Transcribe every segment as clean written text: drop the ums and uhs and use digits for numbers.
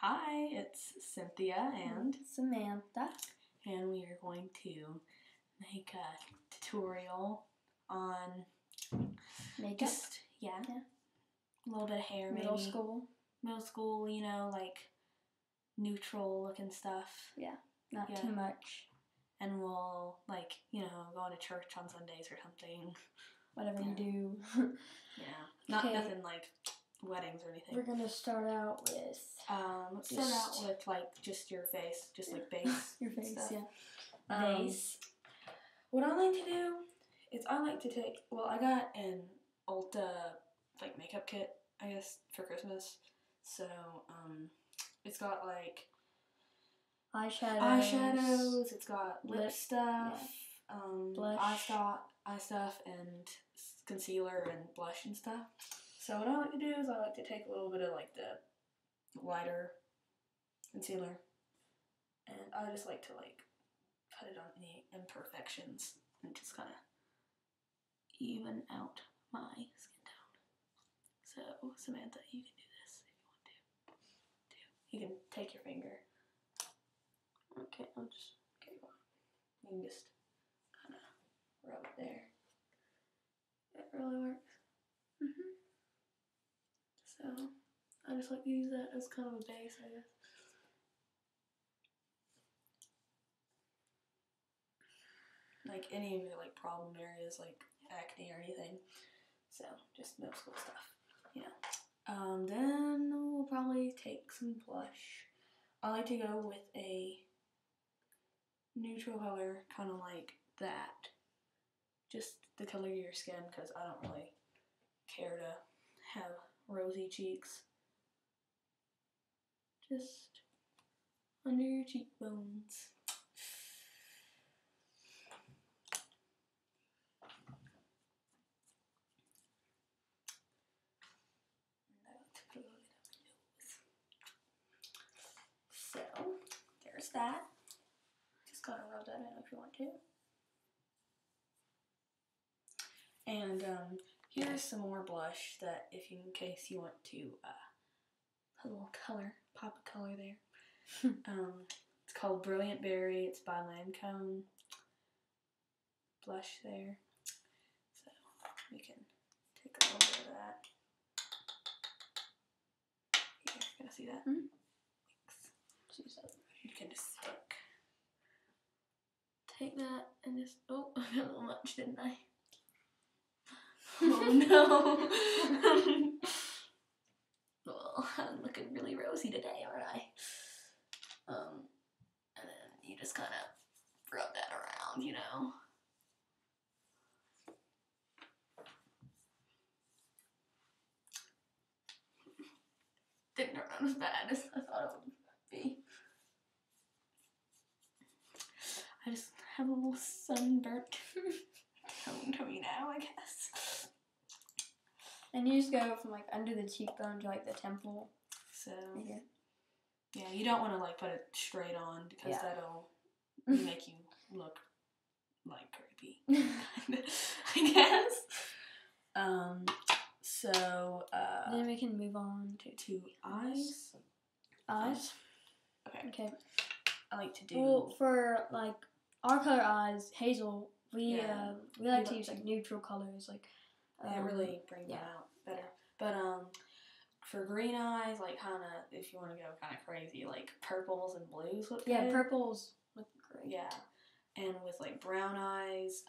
Hi, it's Cynthia and Samantha. and we are going to make a tutorial on Makeup. A little bit of hair, Middle maybe. Middle school, like neutral looking stuff. Yeah, not too much. And we'll go to church on Sundays or something. Whatever you do. Nothing like weddings or anything. We're gonna start out with let's start out with like just your face, just like base. Your face, stuff. yeah. Base. What I like to do is I got an Ulta like makeup kit, I guess, for Christmas. So it's got like eyeshadows. It's got lip stuff, blush, eye stuff, and concealer and blush and stuff. So what I like to do is I like to take a little bit of like the lighter concealer, and I just like to like put it on any imperfections and just kind of even out my skin tone. So Samantha, you can do this if you want to. You can take your finger. Okay, you can just kind of rub it there. It really works. So I just like to use that as kind of a base, I guess. Like any of your like problem areas, like acne or anything. So just middle school stuff, Then we'll probably take some blush. I like to go with a neutral color, kind of like that. Just the color of your skin, because I don't really care to have rosy cheeks. Just under your cheekbones. So, there's that. Just gotta rub that in if you want to. And here's some more blush that in case you want to put a little color, pop a color there. It's called Brilliant Berry. It's by Lancome. Blush there. So we can take a little bit of that. Here, can I see that? Thanks. You can just take that and just, oh, I got a little much, didn't I? Oh no. Well, I'm looking really rosy today, aren't I? And then you just kind of rub that around, Didn't turn out as bad as I thought it would be. I just have a little sunburnt tone to me now, I guess. And you just go from like under the cheekbone to like the temple. So yeah, you don't want to like put it straight on because that'll make you look like creepy, I guess. So then we can move on to eyes. Eyes. Okay. I like to do. Well, for like our color eyes, hazel, we like to use like neutral colors, like it really brings them out better. But for green eyes, like kind of if you want to go kind of crazy, like purples and blues look good. Yeah, purples look great. Yeah. And with like brown eyes,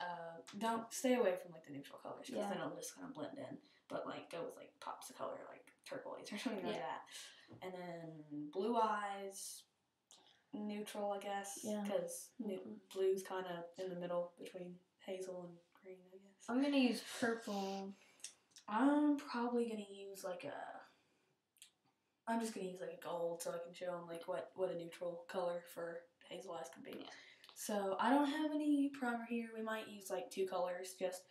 don't stay away from like the neutral colors because then it'll just kind of blend in. But like go with like pops of color like turquoise or something like that. And then blue eyes, neutral I guess, because blue's kind of in the middle between hazel and green I guess. I'm gonna use purple. I'm probably gonna use like I'm just gonna use like a gold so I can show them like what a neutral color for hazel eyes can be. Yeah. So I don't have any primer here. We might use like 2 colors. Just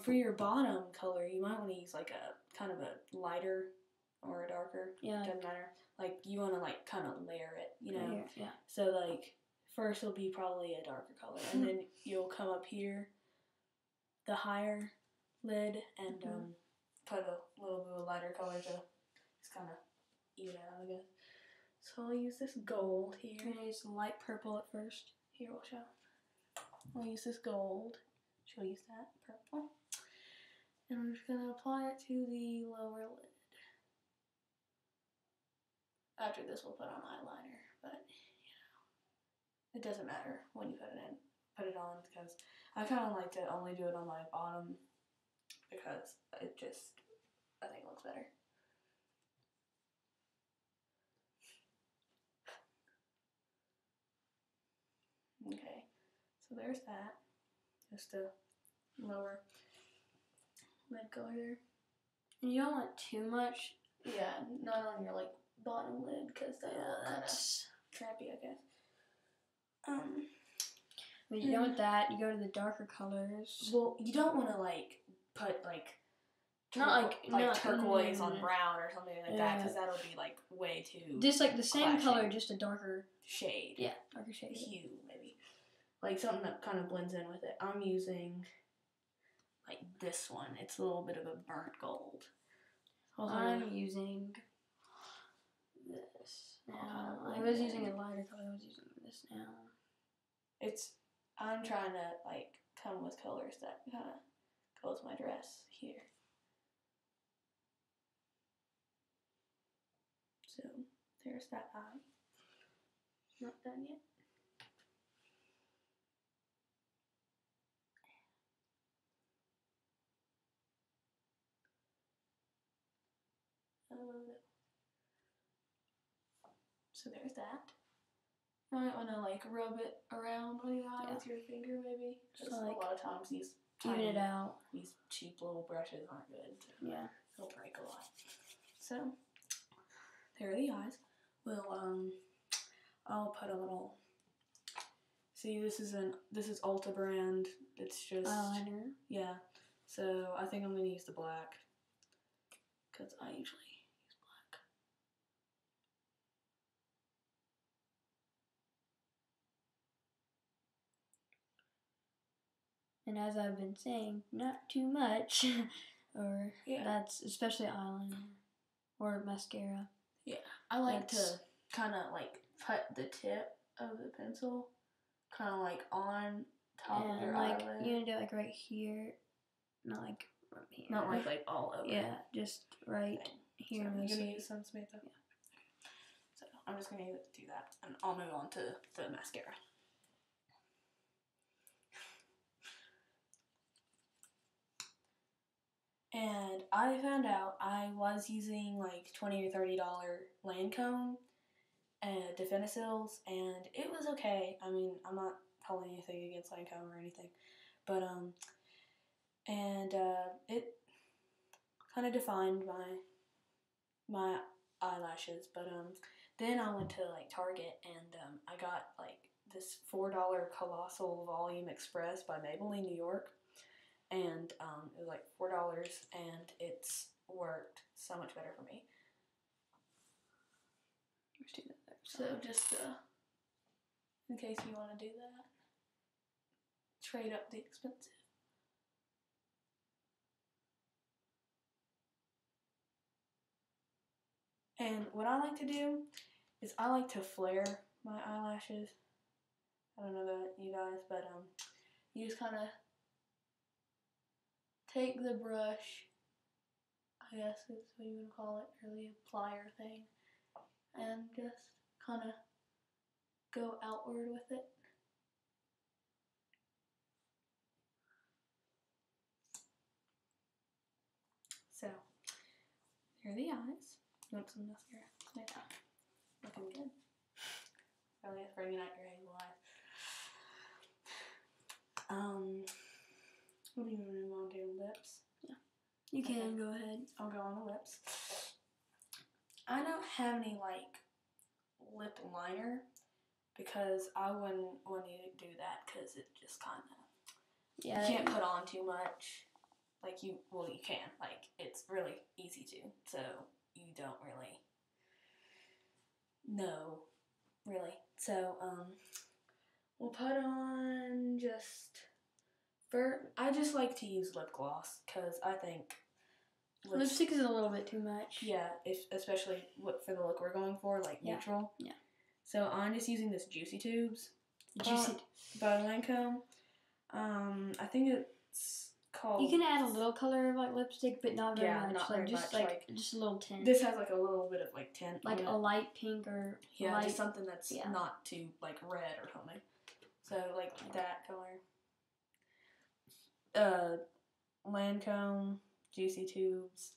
for your bottom color, you might want to use like a kind of a lighter or a darker. Yeah. Doesn't matter. Like you want to like kind of layer it, Yeah. So like first it'll be probably a darker color, and then you'll come up here, the higher lid, and put a little bit of lighter color to just kind of even it out, I guess. So I'll use this gold here. I'm gonna use light purple at first. Here, we'll show. I'll use this gold. She'll use that purple. And I'm just gonna apply it to the lower lid. After this, we'll put on eyeliner, but you know, it doesn't matter when you put it on, because I kind of like to only do it on my bottom because it just, I think it looks better. Okay, so there's that. Just a lower lid color there. And you don't want too much. Yeah, not on your like bottom lid, because that will kind of trappy, I guess. When you're done with that, you go to the darker colors. Well, you don't want to like put like not turquoise on brown or something like that, because that'll be like way too just like the same clashing. color, just a darker shade. Yeah, darker shade. Hue, maybe. Like something that kind of blends in with it. I'm using like this one. It's a little bit of a burnt gold. I'm using this now. I was using a lighter color. I was using this now. I'm trying to like come with colors that kind of go with my dress here. So there's that eye. Not done yet. So there's that. You might want to like rub it around on your eye with your finger, maybe. Because like, a lot of times these even it out. These cheap little brushes aren't good. So yeah, they'll break a lot. So there are the eyes. I'll put a little. See, this is Ulta brand. It's just eyeliner. Yeah. So I think I'm gonna use the black, because I usually use black. And as I've been saying, not too much, or that's especially eyeliner or mascara. Yeah, I like to kind of like put the tip of the pencil kind of like on top of your eyelid. You want to do it like right here, not like from here. Not like all over. Yeah, just right here. So you're gonna use some Samantha? Yeah. So I'm just gonna do that, and I'll move on to the mascara. And I found out I was using like $20 or $30 Lancome and Definicils, and it was okay. I mean, I'm not holding anything against Lancome or anything, but it kind of defined my eyelashes. But then I went to like Target, and I got like this $4 Colossal Volume Express by Maybelline New York. And it was like $4, and it's worked so much better for me. So just in case you want to do that, trade up the expensive. And what I like to do is I like to flare my eyelashes. I don't know about you guys, but you just kind of take the brush, I guess is what you would call it, or the plier thing, and just kind of go outward with it. So, here are the eyes. You want some mascara? Yeah. Looking good. Really bringing out your hazel eyes. What do you want to do? Lips? Yeah. You can go ahead. I'll go on the lips. I don't have any like lip liner, because I wouldn't want you to do that, because it just kind of you can't put on too much. Like you can. Like it's really easy to. So you don't really know, really. So we'll put on just. I just like to use lip gloss, because I think lipstick is a little bit too much. Yeah, especially for the look we're going for, like neutral. Yeah. So I'm just using this Juicy Tubes. Juicy by Lancome. I think it's called. You can add a little color of like lipstick, but not very much. Not like very just much. like just a little tint. This has like a little bit of like tint. Like a light pink or just something that's not too like red or something. So like that color. Lancome Juicy Tubes.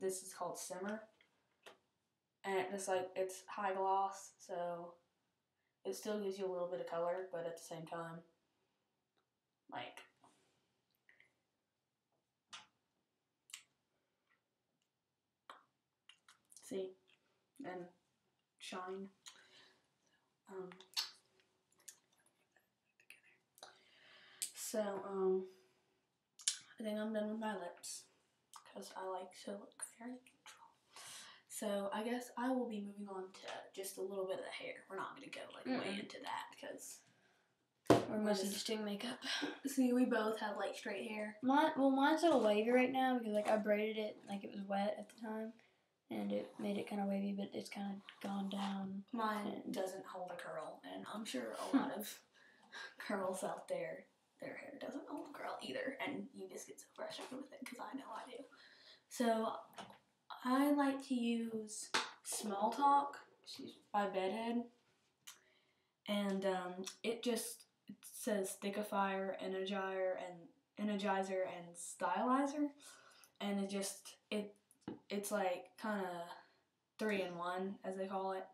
This is called Simmer, and it's high gloss, so it still gives you a little bit of color, but at the same time, like. See, and shine. So, I think I'm done with my lips because I like to look very neutral. So, I guess I will be moving on to just a little bit of the hair. We're not going to go way into that because we're mostly just doing makeup. See, we both have like straight hair. Mine's a little wavy right now because like I braided it like it was wet at the time. And it made it kind of wavy, but it's kind of gone down. Mine doesn't hold a curl, and I'm sure a lot of girls out there, their hair doesn't hold a curl either, and you just get so frustrated with it, because I know I do. So, I like to use Small Talk by Bedhead, and it says Thickifier, Energizer, and Stylizer, and it's like kind of 3-in-1, as they call it,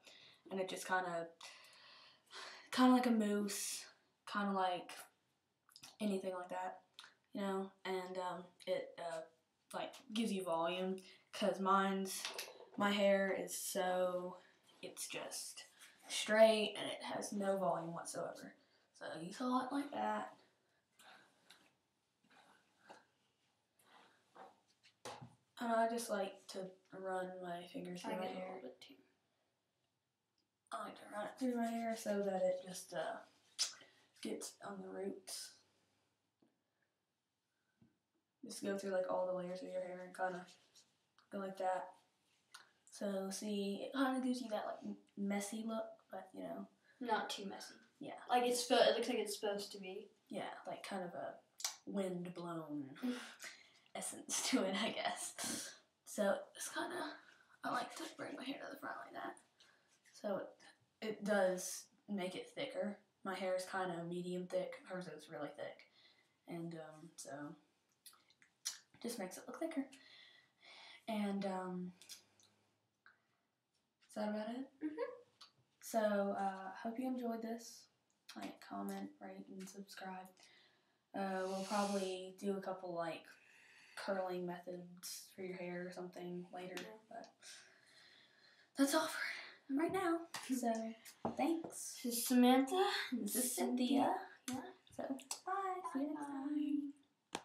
and it just kind of like a mousse, kind of like anything like that, and it like gives you volume, because my hair is it's just straight and it has no volume whatsoever, so you saw it like that. And I just like to run my fingers through my hair. I like to run it through my hair so that it just gets on the roots. Just go through like all the layers of your hair and kind of go like that. So see, it kind of gives you that like messy look, but not too messy. Yeah, like it looks like it's supposed to be. Yeah, like kind of a wind blown essence to it, I guess. So it's kind of, I like to bring my hair to the front like that. So it does make it thicker. My hair is kind of medium thick. Hers is really thick, and so just makes it look thicker. And is that about it? So hope you enjoyed this. Like, comment, rate, and subscribe. We'll probably do a couple like curling methods for your hair or something later, but that's all for right now. So thanks. This is Samantha. This is Cynthia. Yeah. So bye. See you next time.